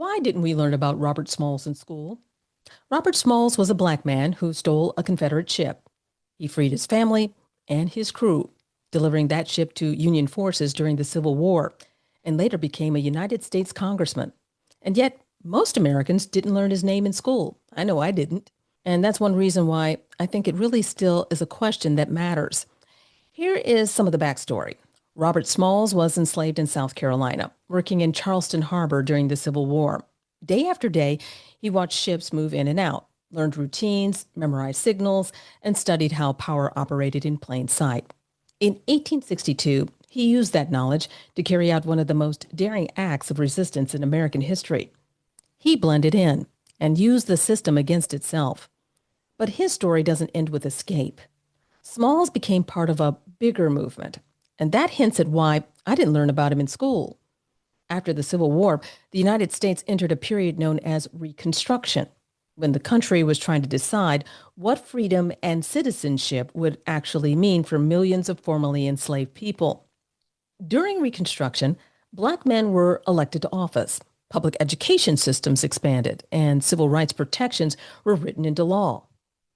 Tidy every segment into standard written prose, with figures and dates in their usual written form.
Why didn't we learn about Robert Smalls in school? Robert Smalls was a black man who stole a Confederate ship. He freed his family and his crew, delivering that ship to Union forces during the Civil War, and later became a United States Congressman. And yet, most Americans didn't learn his name in school. I know I didn't. And that's one reason why I think it really still is a question that matters. Here is some of the backstory. Robert Smalls was enslaved in South Carolina, working in Charleston Harbor during the Civil War. Day after day, he watched ships move in and out, learned routines, memorized signals, and studied how power operated in plain sight. In 1862, he used that knowledge to carry out one of the most daring acts of resistance in American history. He blended in and used the system against itself. But his story doesn't end with escape. Smalls became part of a bigger movement, and that hints at why I didn't learn about him in school. After the Civil War, the United States entered a period known as Reconstruction, when the country was trying to decide what freedom and citizenship would actually mean for millions of formerly enslaved people. During Reconstruction, Black men were elected to office, public education systems expanded, and civil rights protections were written into law.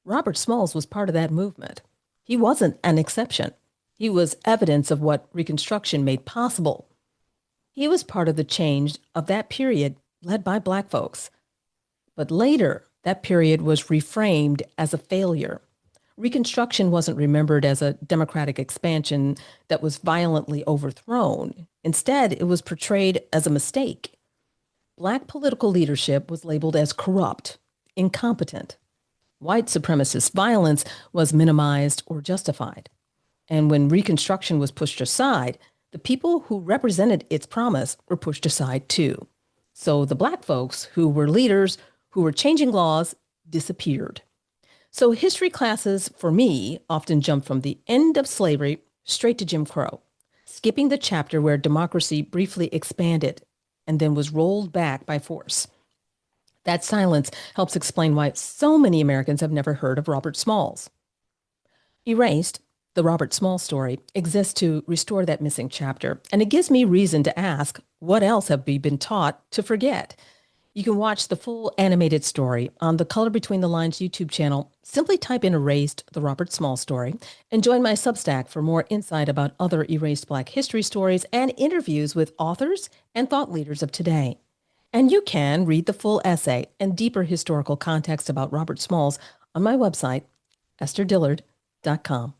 Robert Smalls was part of that movement. He wasn't an exception. He was evidence of what Reconstruction made possible. He was part of the change of that period led by Black folks. But later, that period was reframed as a failure. Reconstruction wasn't remembered as a democratic expansion that was violently overthrown. Instead, it was portrayed as a mistake. Black political leadership was labeled as corrupt, incompetent. White supremacist violence was minimized or justified. And when Reconstruction was pushed aside, the people who represented its promise were pushed aside too. So the Black folks who were leaders, who were changing laws, disappeared. So history classes, for me, often jump from the end of slavery straight to Jim Crow, skipping the chapter where democracy briefly expanded and then was rolled back by force. That silence helps explain why so many Americans have never heard of Robert Smalls. Erased, the Robert Smalls story, exists to restore that missing chapter, and it gives me reason to ask, what else have we been taught to forget? You can watch the full animated story on the Color Between the Lines YouTube channel. Simply type in Erased, the Robert Smalls story, and join my Substack for more insight about other erased Black history stories and interviews with authors and thought leaders of today. And you can read the full essay and deeper historical context about Robert Smalls on my website, esterdillard.com.